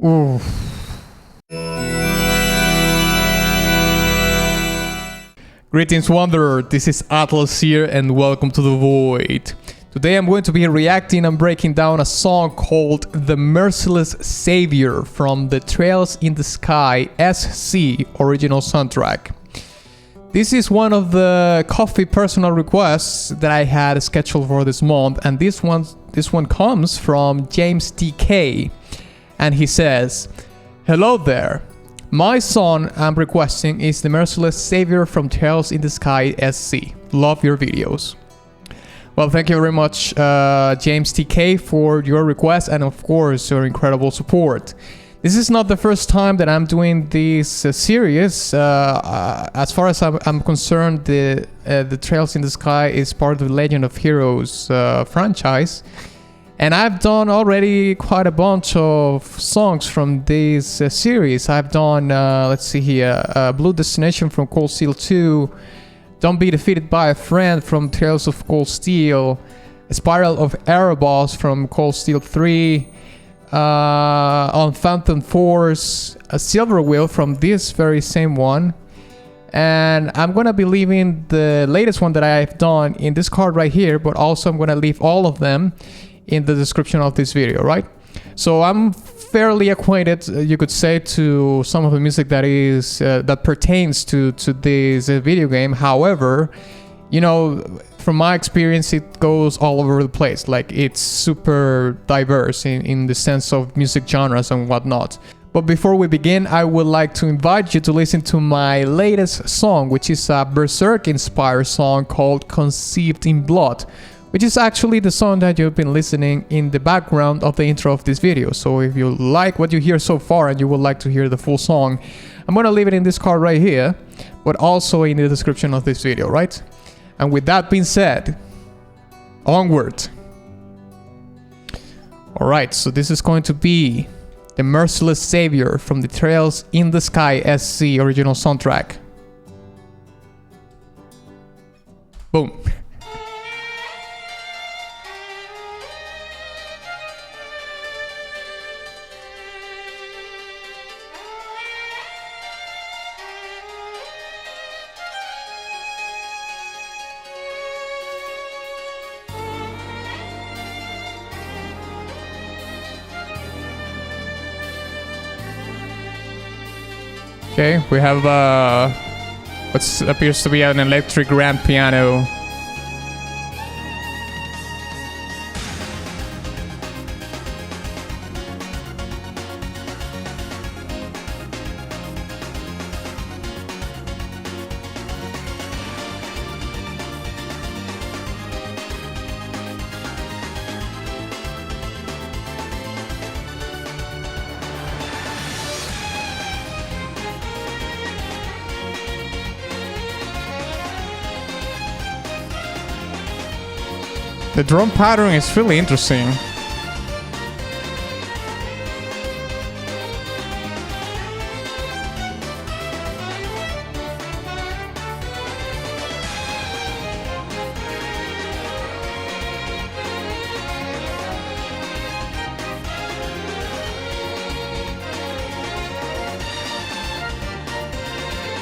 Ooh. Greetings, Wanderer. This is Atlas here, and welcome to the Void. Today I'm going to be reacting and breaking down a song called The Merciless Savior from the Trails in the Sky SC original soundtrack. This is one of the coffee personal requests that I had scheduled for this month, and this one comes from James TK, and he says, "Hello there. My song I'm requesting is The Merciless Savior from Trails in the Sky SC. Love your videos." Well, thank you very much, James TK, for your request and of course your incredible support. This is not the first time that I'm doing this series. As far as I'm concerned, the Trails in the Sky is part of the Legend of Heroes franchise. And I've done already quite a bunch of songs from this series. I've done, let's see here, Blue Destination from Cold Steel 2, Don't Be Defeated by a Friend from Tales of Cold Steel, Spiral of Erebos from Cold Steel 3, on Phantom Force, a Silver Wheel from this very same one. And I'm gonna be leaving the latest one that I've done in this card right here, but also I'm gonna leave all of them in the description of this video, right? So I'm fairly acquainted, you could say, to some of the music that is that pertains to this video game. However, you know, from my experience, it goes all over the place. Like, it's super diverse in the sense of music genres and whatnot. But before we begin, I would like to invite you to listen to my latest song, which is a Berserk inspired song called Conceived in Blood, which is actually the song that you've been listening in the background of the intro of this video. So if you like what you hear so far and you would like to hear the full song, I'm gonna leave it in this card right here, but also in the description of this video, right? And with that being said, onward. Alright, so this is going to be The Merciless Savior from the Trails in the Sky SC original soundtrack. Boom. Okay, we have what appears to be an electric grand piano. The drum pattern is really interesting.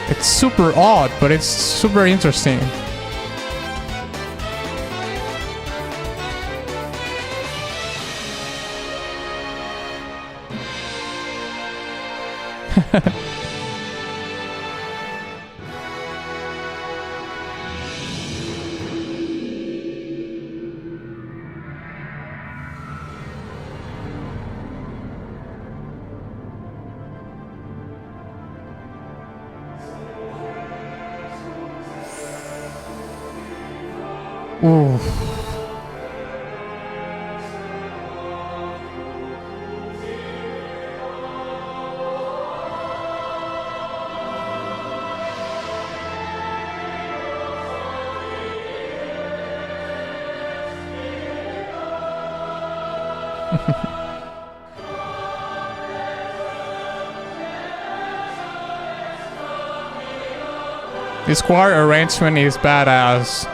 It's super odd, but it's super interesting. Ooh. This choir arrangement is badass.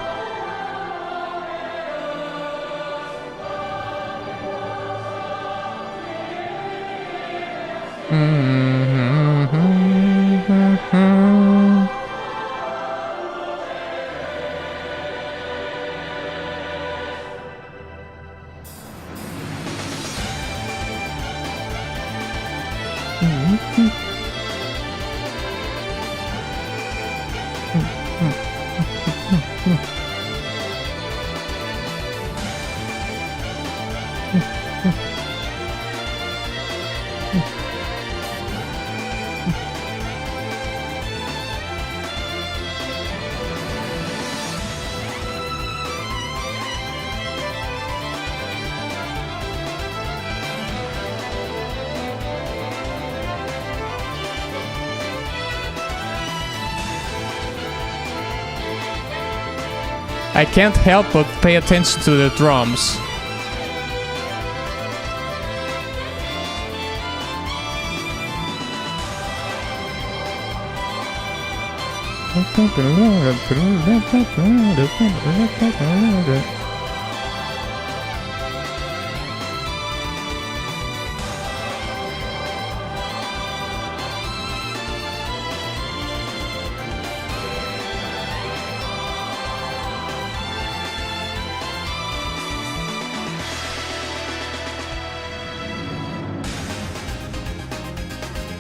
I can't help but pay attention to the drums.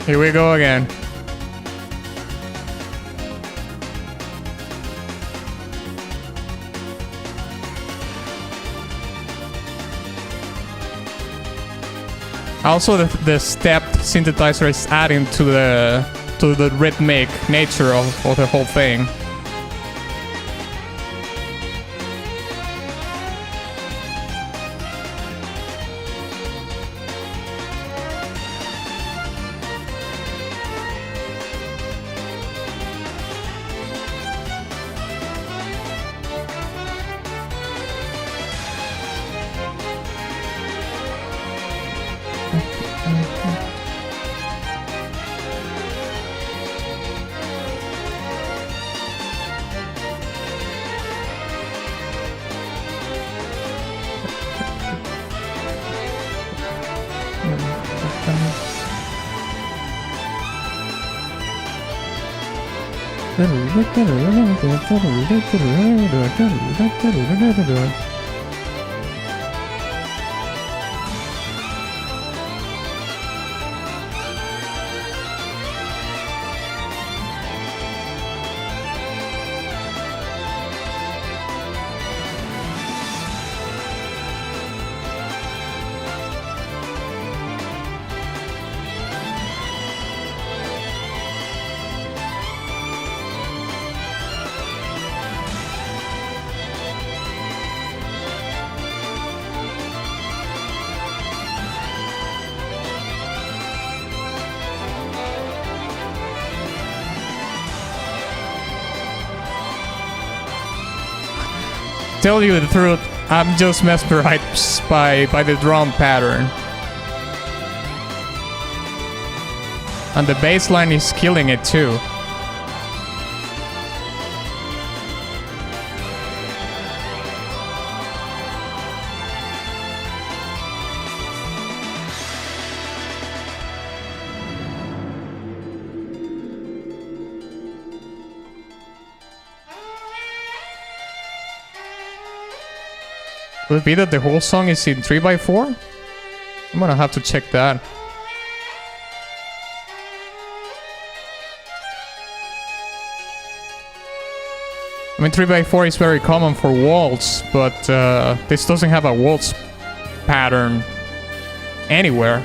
Here we go again. Also, the stepped synthesizer is adding to the rhythmic nature of the whole thing. Tell you the truth, I'm just mesmerized by the drum pattern. And the bass line is killing it too. Could it be that the whole song is in 3x4? I'm gonna have to check that. I mean, 3x4 is very common for waltz, but this doesn't have a waltz pattern anywhere.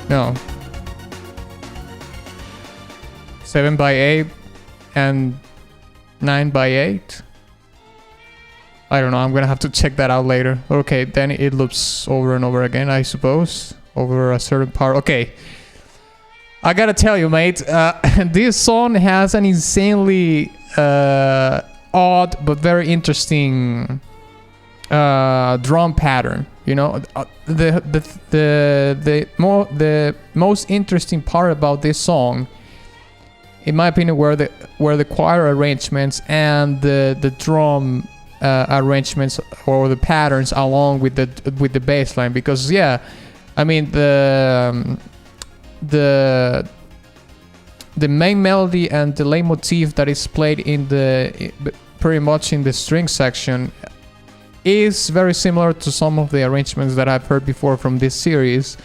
No. 7x8 and 9x8. I don't know, I'm gonna have to check that out later. Okay, then it loops over and over again, I suppose. Over a certain part. Okay. I gotta tell you, mate, this song has an insanely odd but very interesting drum pattern. You know, the most interesting part about this song, in my opinion, were the choir arrangements and the drum arrangements or the patterns along with the bass line. Because yeah, I mean the main melody and the leitmotif that is played pretty much in the string section is very similar to some of the arrangements that I've heard before from this series.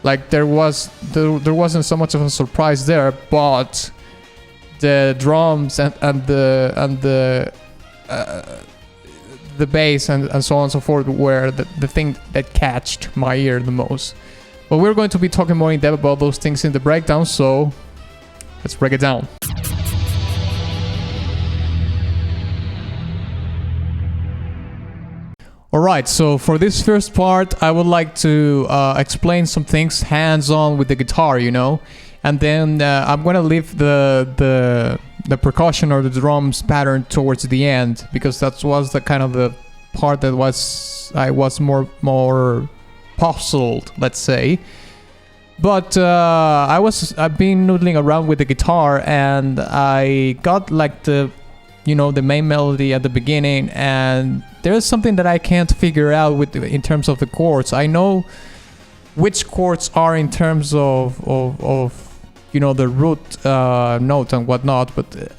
Like there wasn't so much of a surprise there, but the drums and the bass and so on and so forth were the thing that catched my ear the most. But we're going to be talking more in depth about those things in the breakdown, so let's break it down. Alright, so for this first part, I would like to explain some things hands-on with the guitar, you know, and then I'm gonna leave the percussion or the drums pattern towards the end, because that was the kind of the part that I was more puzzled, let's say. But I've been noodling around with the guitar, and I got like the main melody at the beginning, and there's something that I can't figure out in terms of the chords. I know which chords are in terms of the root note and whatnot, but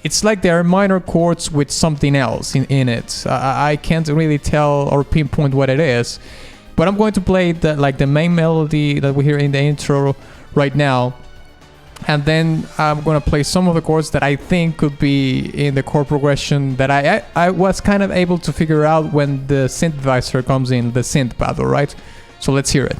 it's like there are minor chords with something else in it. I can't really tell or pinpoint what it is, but I'm going to play the main melody that we hear in the intro right now. And then I'm going to play some of the chords that I think could be in the chord progression that I was kind of able to figure out when the synthesizer comes in, the synth pad, alright? So let's hear it.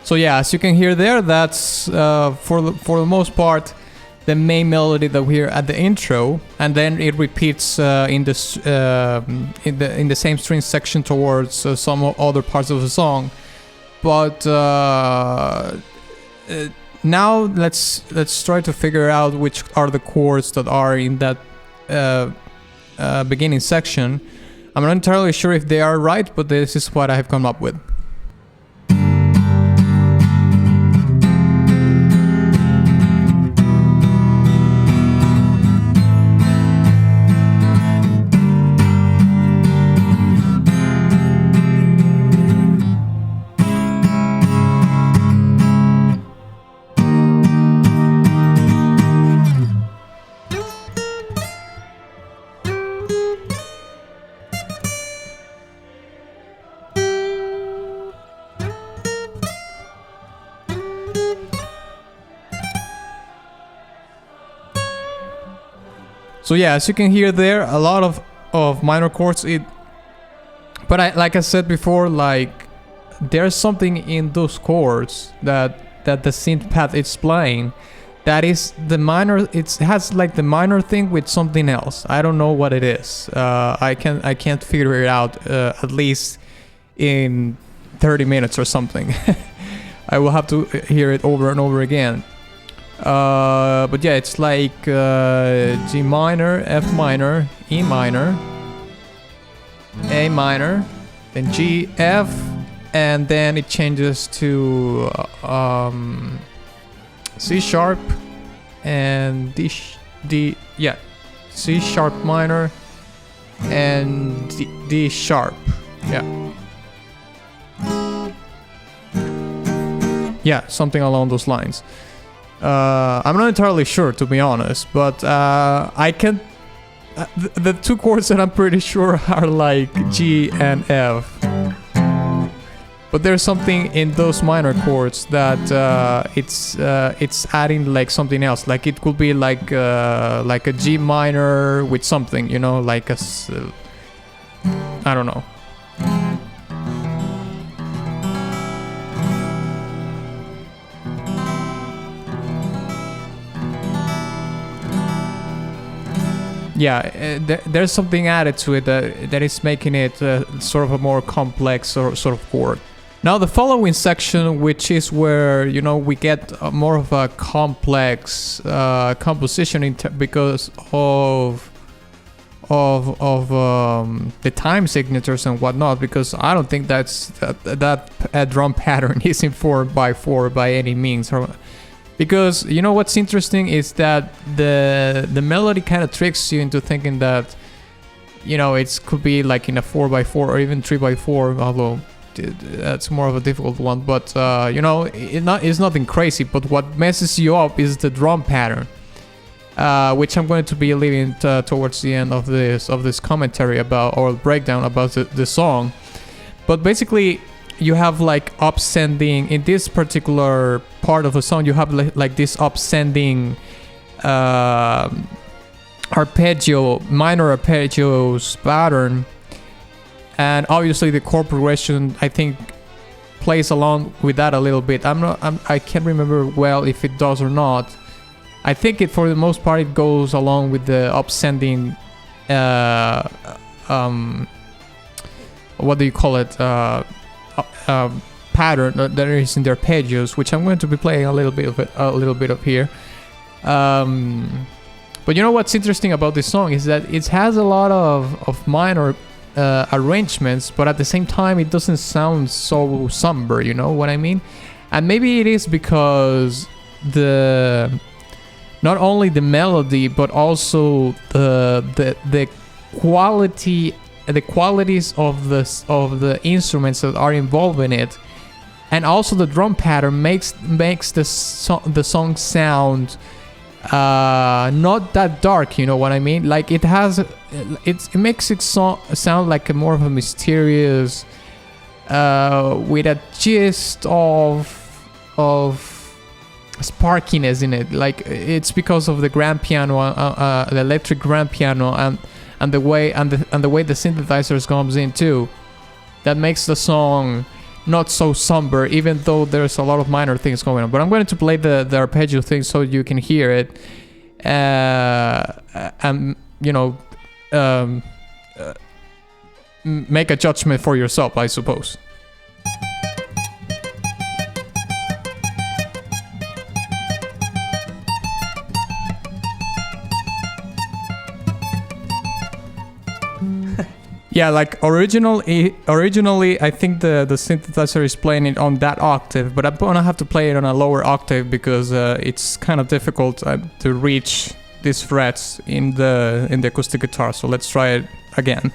So yeah, as you can hear there, that's for the most part the main melody that we hear at the intro, and then it repeats in the same string section towards some other parts of the song. But now let's try to figure out which are the chords that are in that beginning section. I'm not entirely sure if they are right, but this is what I have come up with. So yeah, as you can hear there, a lot of minor chords. But like I said before, like there's something in those chords that the synth pad is playing that is the minor. It has like the minor thing with something else. I don't know what it is. I can't figure it out at least in 30 minutes or something. I will have to hear it over and over again. But yeah, it's like G minor, F minor, E minor, A minor, then G, F, and then it changes to C sharp and C sharp minor and D sharp. Yeah, something along those lines. I'm not entirely sure, to be honest, but I can. The two chords that I'm pretty sure are like G and F. But there's something in those minor chords that it's adding like something else. Like it could be like a G minor with something, you know, like I don't know. there's something added to it that is making it sort of a more complex or sort of chord. Now the following section, which is where we get more of a complex composition because of the time signatures and whatnot, because I don't think that drum pattern is in 4/4 by any means. Because what's interesting is that the melody kind of tricks you into thinking that it could be like in a 4/4 or even 3/4, although that's more of a difficult one. But it's nothing crazy. But what messes you up is the drum pattern, which I'm going to be leaving towards the end of this commentary about, or breakdown about the song. But basically, you have like upsending in this particular part of the song. You have like this upsending minor arpeggios pattern, and obviously the chord progression I think plays along with that a little bit. I can't remember well if it does or not. I think for the most part it goes along with the upsending what do you call it, pattern that is in the arpeggios, which I'm going to be playing a little bit of here. But what's interesting about this song is that it has a lot of minor arrangements, but at the same time it doesn't sound so somber, you know what I mean? And maybe it is because not only the melody but also the qualities of the instruments that are involved in it, and also the drum pattern makes the song sound not that dark, you know what I mean? Like it makes it sound like a more of a mysterious with a gist of sparkiness in it. Like it's because of the grand piano, the electric grand piano, and the way the synthesizers comes in too, that makes the song not so somber, even though there's a lot of minor things going on. But I'm going to play the arpeggio thing so you can hear it, and make a judgment for yourself, I suppose. Yeah, like originally I think the synthesizer is playing it on that octave, but I'm gonna have to play it on a lower octave because it's kind of difficult to reach these frets in the acoustic guitar. So let's try it again.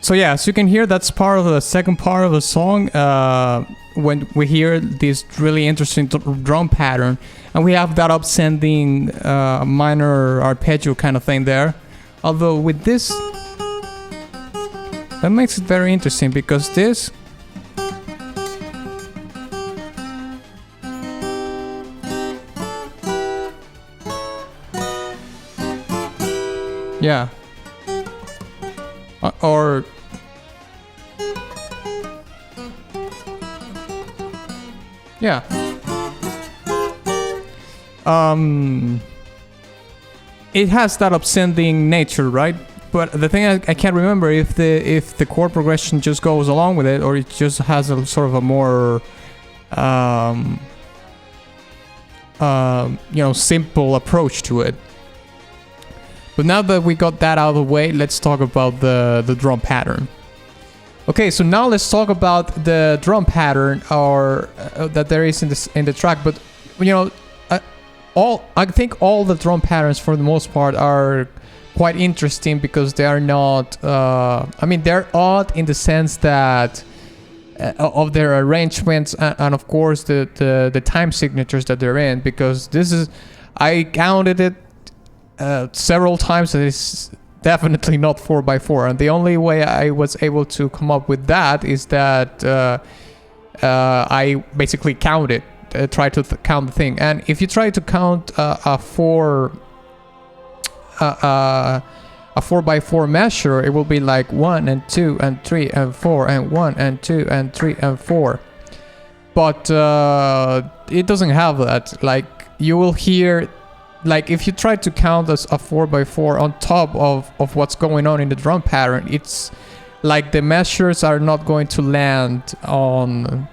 So yeah, as you can hear, that's part of the second part of the song, when we hear this really interesting drum pattern, and we have that upsending minor arpeggio kind of thing there. Although with this, that makes it very interesting because this yeah, or yeah, it has that upsending nature, right? But the thing I can't remember if the chord progression just goes along with it, or it just has a sort of a more simple approach to it. But now that we got that out of the way, let's talk about the drum pattern. Okay, so now let's talk about the drum pattern or that there is in the track. But I think all the drum patterns for the most part are quite interesting because they are not. They're odd in the sense that of their arrangements and of course the time signatures that they're in, because this is I counted it several times, and it's definitely not 4x4. And the only way I was able to come up with that is that I basically counted, try to count the thing. And if you try to count a 4x4 measure, it will be like 1 and 2 and 3 and 4 and 1 and 2 and 3 and 4. But it doesn't have that. Like, you will hear, like, if you try to count as a 4x4 on top of what's going on in the drum pattern, it's like the measures are not going to land on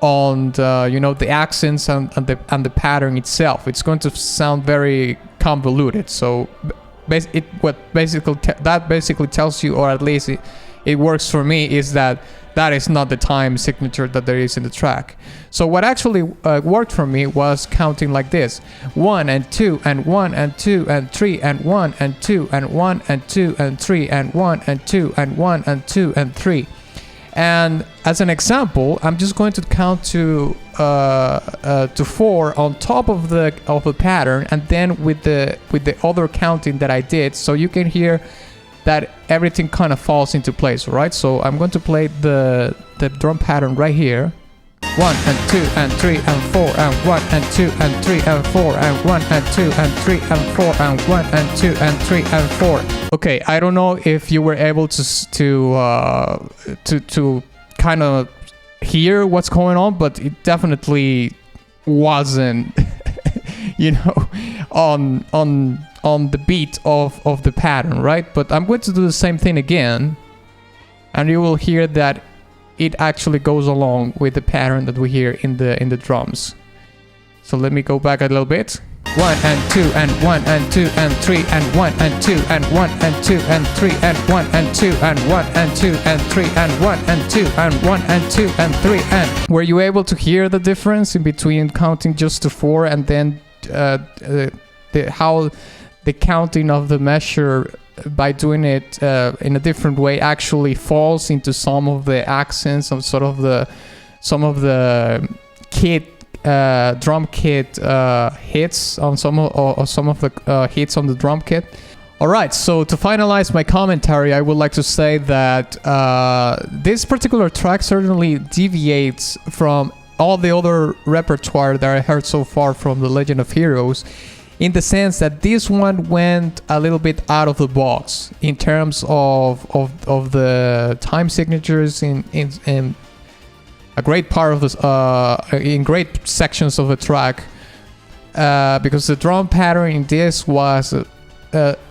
the, you know, the accents and the pattern itself. It's going to sound very convoluted. So that basically tells you, or at least it works for me, is that is not the time signature that there is in the track. So what actually worked for me was counting like this: 1 and 2 and 1 and 2 and 3 and 1 and 2 and 1 and 2 and 3 and 1 and 2 and 1 and 2 and 3. And as an example, I'm just going to count to 4 on top of the pattern, and then with the other counting that I did, so you can hear that everything kind of falls into place, right? So I'm going to play the drum pattern right here. 1 and 2 and 3 and 4 and 1 and 2 and 3 and 4 and 1 and 2 and 3 and 4 and 1 and 2 and 3 and 4. Okay, I don't know if you were able to kind of hear what's going on, but it definitely wasn't, you know, on the beat of the pattern, right? But I'm going to do the same thing again, and you will hear that it actually goes along with the pattern that we hear in the drums. So let me go back a little bit. 1 and 2 and 1 and 2 and 3 and 1 and 2 and 1 and 2 and 3 and 1 and 2 and 1 and 2 and 3 and 1 and 2 and 1 and 2 and 3 and... Were you able to hear the difference in between counting just to 4 and then how the counting of the measure by doing it in a different way actually falls into some of the accents of some of the drum kit hits on some of the hits on the drum kit. All right, so to finalize my commentary, I would like to say that this particular track certainly deviates from all the other repertoire that I heard so far from The Legend of Heroes, in the sense that this one went a little bit out of the box in terms of the time signatures in a great part of this in great sections of the track, because the drum pattern in this was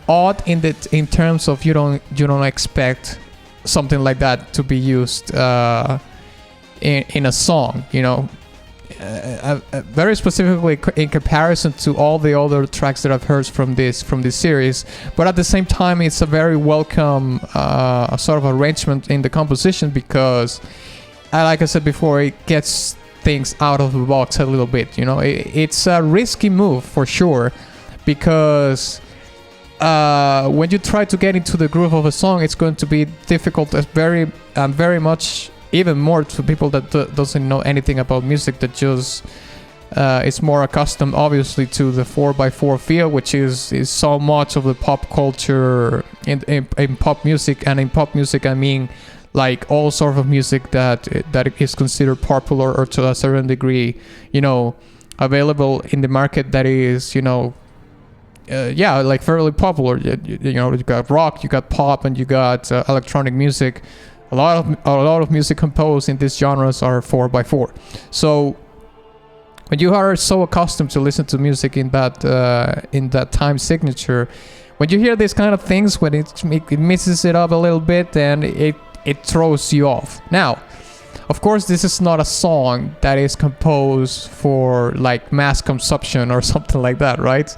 odd in terms of you don't expect something like that to be used in a song, you know. Very specifically in comparison to all the other tracks that I've heard from this series, but at the same time it's a very welcome sort of arrangement in the composition, because like I said before, it gets things out of the box a little bit, you know. It's a risky move for sure, because when you try to get into the groove of a song, it's going to be difficult, as very much even more to people that doesn't know anything about music, that just is more accustomed obviously to the 4x4 feel, which is so much of the pop culture in pop music. And in pop music I mean like all sort of music that is considered popular, or to a certain degree, you know, available in the market, that is, you know, like fairly popular. You know, you got rock, you got pop, and you got electronic music. A lot of music composed in these genres are 4x4. So when you are so accustomed to listen to music in that time signature, when you hear these kind of things, when it mixes it up a little bit, then it throws you off. Now, of course, this is not a song that is composed for like mass consumption or something like that, right?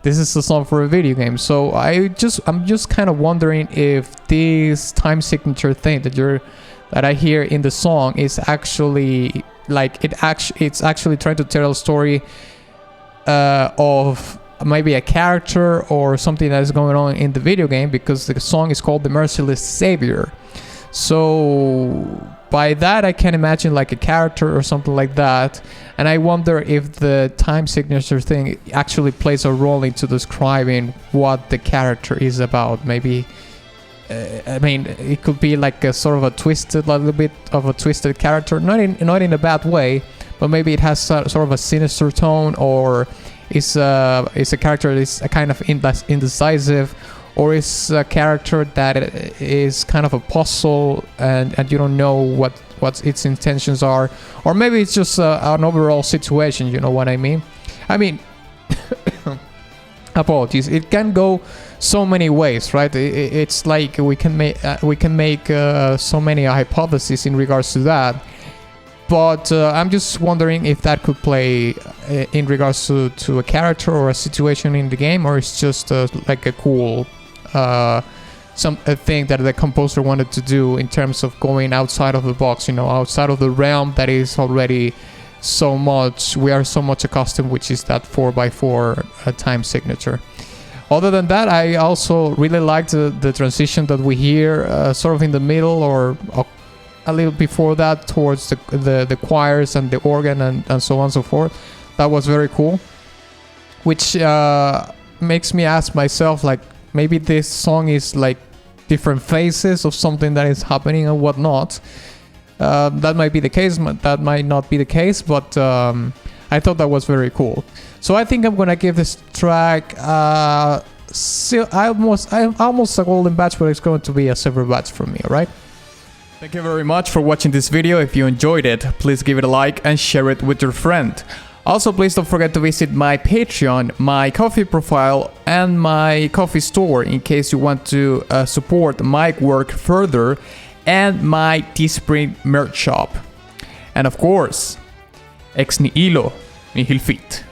This is a song for a video game. So I'm just kind of wondering if this time signature thing that I hear in the song is actually like it's actually trying to tell a story of maybe a character or something that is going on in the video game, because the song is called The Merciless Savior. So by that I can imagine like a character or something like that, and I wonder if the time signature thing actually plays a role into describing what the character is about. Maybe I mean, it could be like a sort of a little bit of a twisted character, not in a bad way, but maybe it has sort of a sinister tone, or is a character that is a kind of indecisive, or is a character that is kind of a puzzle, and you don't know what its intentions are, or maybe it's just an overall situation. You know what I mean? I mean, apologies. It can go so many ways, right? It's like we can make so many hypotheses in regards to that. But I'm just wondering if that could play in regards to a character or a situation in the game, or it's just like a cool a thing that the composer wanted to do in terms of going outside of the box, you know, outside of the realm that is already we are so much accustomed, which is that 4x4 time signature. Other than that, I also really liked the transition that we hear sort of in the middle, or a little before that, towards the choirs and the organ and so on and so forth. That was very cool, which makes me ask myself, like, maybe this song is like different phases of something that is happening and whatnot. That might be the case, that might not be the case, but I thought that was very cool. So I think I'm gonna give this track almost a golden badge, but it's going to be a silver badge from me, alright? Thank you very much for watching this video. If you enjoyed it, please give it a like and share it with your friend. Also, please don't forget to visit my Patreon, my Ko-fi profile, and my Ko-fi store in case you want to support my work further, and my Teespring merch shop. And of course, ex nihilo nihil fit.